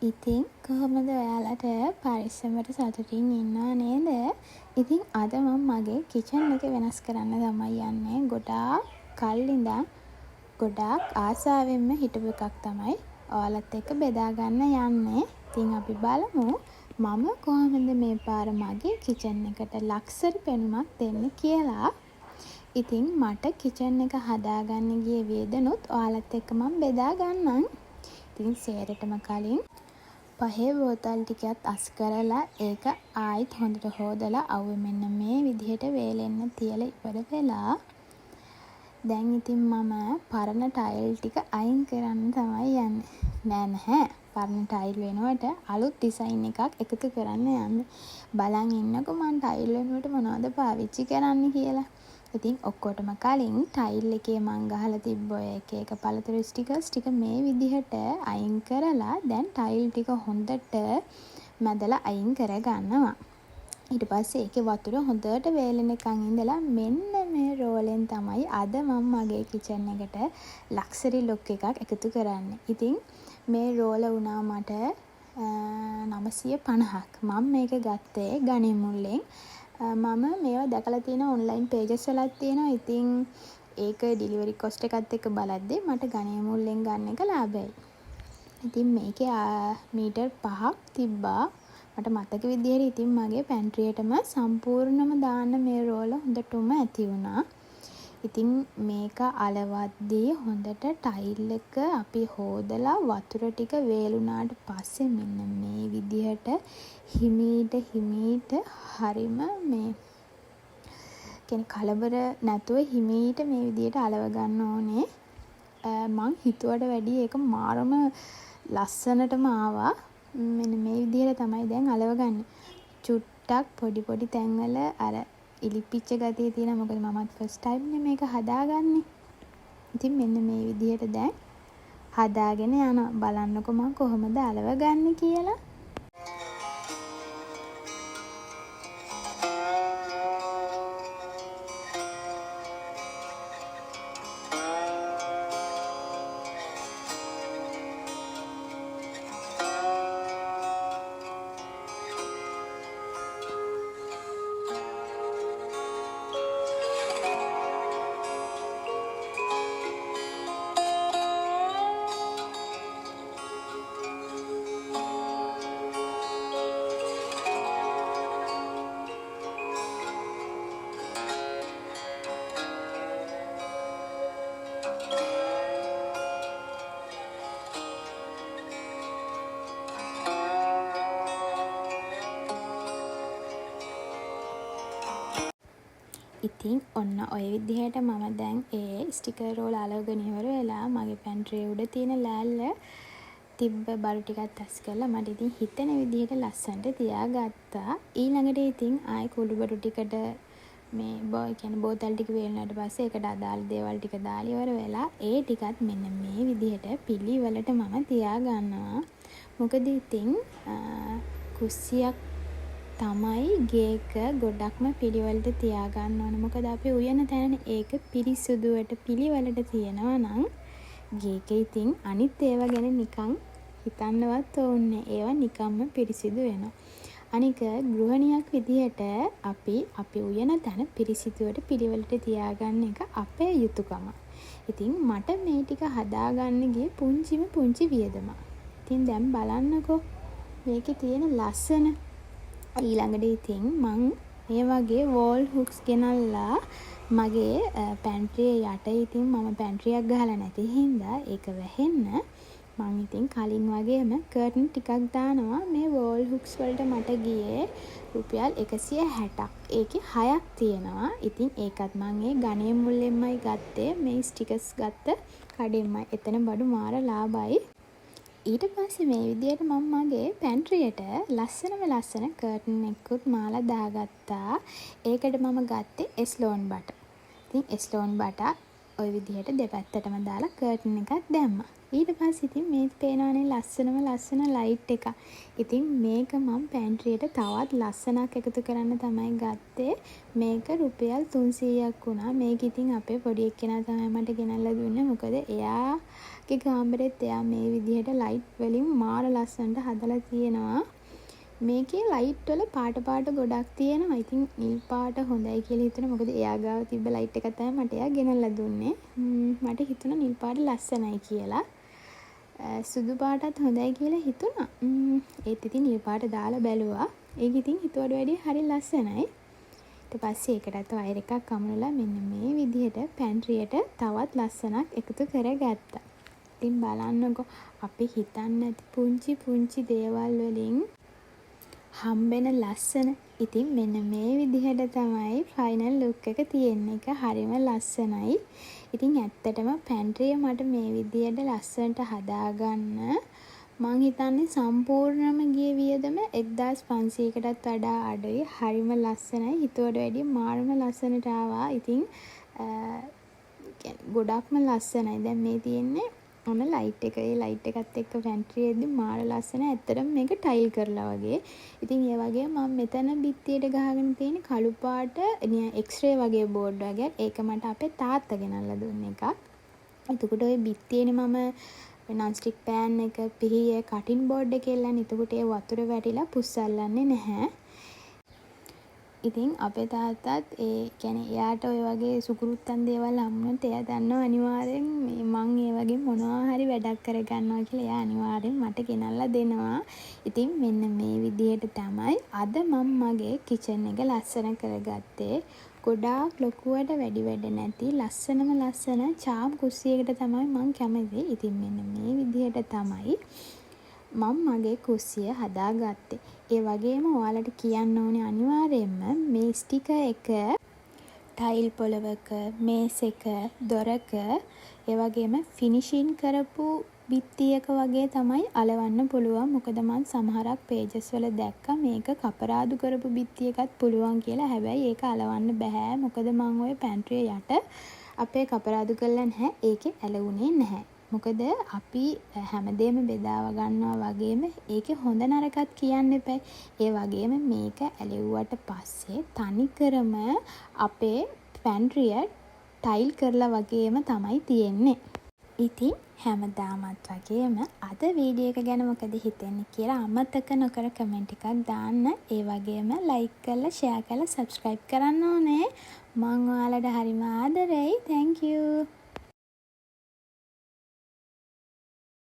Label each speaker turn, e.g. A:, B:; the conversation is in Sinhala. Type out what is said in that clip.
A: ඉතින් කොහොමද ඔයාලට පරිස්සමට සතුටින් ඉන්නවා නේද? ඉතින් අද මම මගේ කිචන් එක වෙනස් කරන්න තමයි යන්නේ. ගොඩාක් කල් ඉඳන් ගොඩාක් ආසාවෙන්ම හිටපු එකක් තමයි ඔයාලත් එක්ක බෙදා ගන්න යන්නේ. ඉතින් අපි බලමු මම කොහොමද මේ පාර මගේ කිචන් එකට ලක්සරි පෙනුමක් දෙන්නේ කියලා. ඉතින් මට කිචන් එක හදාගන්න ගිය වියදනුත් ඔයාලත් එක්ක මම බෙදා ගන්නම්. ඉතින් සේරටම කලින් පහේ බෝතල් ටිකත් අස් කරලා ඒක ආයිත් හොඳට හොදලා අවුව මෙන්න මේ විදිහට වේලෙන්න තියලා ඉවර වෙලා දැන් ඉතින් මම පරණ ටයිල් ටික අයින් කරන්න තමයි යන්නේ. නැහැ පරණ ටයිල් වෙනුවට අලුත් ඩිසයින් එකක් එකතු කරන්න යන්නේ. බලන් ඉන්නකො මම ටයිල් වෙනුවට මොනවද පාවිච්චි කරන්න කියලා. ඉතින් ඔක්කොටම කලින් ටයිල් එකේ මං ගහලා තිබ්බ ඔය එක පළතුරු ස්ටිකර්ස් ටික මේ විදිහට අයින් කරලා දැන් ටයිල් ටික හොඳට මැදලා අයින් කර ගන්නවා. ඊට පස්සේ ඒකේ වතුර හොඳට වේලෙනකන් ඉඳලා මෙන්න මේ රෝලෙන් තමයි අද මම මගේ කිචන් එකට ලක්සරි ලුක් එකක් එකතු කරන්නේ. ඉතින් මේ රෝල වුණා මට 950ක්. මම මේක ගත්තේ ගණිමුල්ලෙන්. මම මේවා දැකලා තියෙන ඔන්ලයින් පේජස් වලත් තියෙනවා. ඉතින් ඒක ඩිලිවරි කොස්ට් එකත් එක්ක බලද්දී මට ගණිමුල්ලෙන් ගන්න එක ලාභයි. ඉතින් මේකේ මීටර් 5ක් තිබ්බා. මට මතක විදිහට ඉතින් මගේ පැන්ට්‍රියටම සම්පූර්ණම දාන්න මේ රෝල හොඳටම ඇති වුණා. ඉතින් මේක අලවද්දී හොඳට ටයිල් එක අපි හොදලා වතුර ටික වේලුණාට පස්සේ මෙන්න මේ විදිහට හිමීට හරිම මේ කියන්නේ කලබර නැතුව හිමීට මේ විදිහට අලව ගන්න ඕනේ. මං හිතුවට වැඩිය ඒක මාරම ලස්සනටම ආවා. මෙන්න මේ විදිහට තමයි දැන් අලව ගන්න. චුට්ටක් පොඩි තැන්වල අර ඉලිපිච්ච ගතිය තියෙනවා. මොකද මමත් ෆස්ට් ටයිම් නේ මේක හදාගන්නේ. ඉතින් මෙන්න මේ විදිහට දැන් හදාගෙන යනවා. බලන්නකො මම කොහොමද අලව ගන්න කියලා. ඉතින් ඔන්න ඔය විදිහට මම දැන් ඒ ස්ටිකර් රෝල් අලවගෙන ඉවර වෙලා මගේ පැන්ට්‍රිය උඩ තියෙන ලෑල්ල තිබ්බ බරු ටිකත් අස් කරලා මට ඉතින් හිතෙන විදිහට ලස්සනට තියාගත්තා. ඊළඟට ඉතින් ආයි කුඩු බඩු ටිකට මේ කියන්නේ බෝතල් ටික වේලුණාට පස්සේ ඒකට අදාළ දේවල් ටික දාලා ඉවර වෙලා ඒ ටිකත් මෙන්න මේ විදිහට පිළිවෙලට මම තියාගන්නවා. මොකද ඉතින් කුස්සියක් තමයි ගේක ගොඩක්ම පිළිවෙලට තියාගන්න ඕන. මොකද අපි උයන තැන ඒක පිරිසුදුවට පිළිවෙලට තියනවා නම් ගේක ඉතින් අනිත් ඒවා ගැන නිකන් හිතන්නවත් ඕනේ. ඒවා නිකම්ම පිරිසිදු වෙනවා. අනික ගෘහණියක් විදිහට අපි උයන තැන පිරිසිදුවට පිළිවෙලට තියාගන්න එක අපේ යුතුයකම. ඉතින් මට මේ ටික හදාගන්න ගියේ පුංචි වියදම. ඉතින් දැන් බලන්නකෝ මේකේ තියෙන ලස්සන. ඊළඟට ඉතින් මං මේ වගේ වෝල් හුක්ස් ගෙනල්ලා මගේ පැන්ට්‍රිය යට ඉතින් මම පැන්ට්‍රියක් ගහලා නැති හින්දා ඒක වැහෙන්න මං ඉතින් කලින් වගේම කර්ටන් ටිකක් දානවා. මේ වෝල් හුක්ස් වලට මට ගියේ රුපියල් 160ක්. ඒකේ 6ක් තියෙනවා. ඉතින් ඒකත් මං ඒ ගණේ මුල්ලෙන්මයි ගත්තේ. මේ ස්ටිකර්ස් ගත්ත කඩෙන්මයි. එතන බඩු මාර ලාභයි. ඊට පස්සේ මේ විදිහට මම මගේ පැන්ට්‍රියට ලස්සන කර්ටන් එකකුත් මාලා දාගත්තා. ඒකට මම ගත්තේ එස්ලෝන් බට. ඉතින් එස්ලෝන් බට ওই විදිහට දෙපැත්තටම දාලා කර්ටන් එකක් දැම්මා. ඊට පස්සේ ඉතින් මේ පේනවනේ ලස්සන ලයිට් එක. ඉතින් මේක මම පැන්ට්‍රියට තවත් ලස්සනක් එකතු කරන්න තමයි ගත්තේ. මේක රුපියල් 300ක් වුණා. මේක ඉතින් අපේ පොඩි එක්කෙනා තමයි මට ගෙනල්ලා දුන්නේ. මොකද එයාගේ කාමරෙත් එයා මේ විදිහට ලයිට් වලින් මාර ලස්සනට හදලා තියෙනවා. මේකේ ලයිට් වල පාට ගොඩක් තියෙනවා. ඉතින් නිල් පාට හොඳයි කියලා හිතුණා. මොකද එයා ගාව තිබ්බ ලයිට් එක තමයි මට එයා ගෙනල්ලා දුන්නේ. මට හිතුණා නිල් පාට ලස්සනයි කියලා. සුදු පාටත් හොඳයි කියලා හිතුණා. ඒත් ඉතින් නිල් පාට දාලා බැලුවා. ඒක ඉතින් හිතුවට වැඩිය හරි ලස්සනයි. ඊට පස්සේ ඒකටත් වයර් එකක් අමුණලා මෙන්න මේ විදිහට පැන්ට්‍රියට තවත් ලස්සනක් එකතු කරගත්තා. ඉතින් බලන්නකෝ අපි හිතන්නේ නැති පුංචි දේවල් වලින් හම්බෙන ලස්සන. ඉතින් මෙන්න මේ විදිහට තමයි ෆයිනල් ලුක් එක තියෙන්නේ. එක හරිම ලස්සනයි. ඉතින් ඇත්තටම පැන්ට්‍රිය මට මේ විදිහට ලස්සනට හදාගන්න මං හිතන්නේ සම්පූර්ණම ගිය වියදම 1500කටත් වඩා අඩුයි. හරිම ලස්සනයි. හිතුවට වැඩිය මාරම ලස්සනට ආවා. ඉතින් ගොඩක්ම ලස්සනයි. දැන් මේ තියෙන්නේ ඔන්න ලයිට් එක. ඒ ලයිට් එකත් එක්ක පැන්ට්‍රියෙද්දි මාර ලස්සන. ඇත්තටම මේක ටයිල් කරලා වගේ. ඉතින් ඒ වගේ මම මෙතන බිත්තියට ගහගෙන තියෙන කළු පාට එක්ස්රේ වගේ බෝඩ් වගේ. ඒක මට අපේ තාත්තා ගෙනල්ලා දුන්න එකක්. එතකොට ওই බිත්තියේනේ මම non stick pan එක පිහිය කටින් බෝඩ් එකේ එල්ලන්නේ. එතකොට ඒ වතුර වැටිලා පුස්සල්ලන්නේ නැහැ. ඉතින් අපේ තාත්තත් ඒ කියන්නේ එයාට ඔය වගේ සුකුරුත්තන් දේවල් හම්බුනොත් එයා දන්නවා අනිවාර්යෙන් මං ඒ වගේ මොනවා හරි වැඩක් කරගන්නවා කියලා එයා අනිවාර්යෙන් මට ගෙනල්ලා දෙනවා. ඉතින් මෙන්න මේ විදිහට තමයි අද මම මගේ කිචන් එක ලස්සන කරගත්තේ. ගොඩාක් ලොකුවට වැඩි වැඩ නැති ලස්සන චාම් කුස්සියකට තමයි මං කැමති. ඉතින් මෙන්න මේ විදිහට තමයි මම මගේ කුස්සිය හදාගත්තේ. ඒ වගේම ඔයාලට කියන්න ඕනේ අනිවාර්යයෙන්ම මේ ස්ටිකර් එක ටයිල් පොලවක, මේස් එක, දොරක, ඒ වගේම ෆිනිෂින් කරපු බිත්තියක වගේ තමයි අලවන්න පුළුවන්. මොකද මම සමහරක් පේජස් වල දැක්කා මේක කපරාදු කරපු බිත්තියකත් පුළුවන් කියලා. හැබැයි ඒක අලවන්න බෑ. මොකද මම ওই පැන්ට්‍රිය යට අපේ කපරාදු කරලා නැහැ. ඒකේ ඇලුනේ නැහැ. මොකද අපි හැමදේම බෙදාව ගන්නවා වගේම ඒකේ හොඳ නරකත් කියන්න එපා. ඒ වගේම මේක ඇලෙව්වට පස්සේ තනිකරම අපේ පැන්ට්‍රිය ටයිල් කරලා වගේම තමයි තියෙන්නේ. ඉතින් හැමදාමත් වගේම අද වීඩියෝ එක ගැන මොකද හිතෙන්නේ කියලා අමතක නොකර කමෙන්ට් එකක් දාන්න. ඒ වගේම ලයික් කරලා ෂෙයා කරලා සබ්ස්ක්‍රයිබ් කරන්න ඕනේ. මම ඔයාලට හරිම ආදරෙයි. thank you.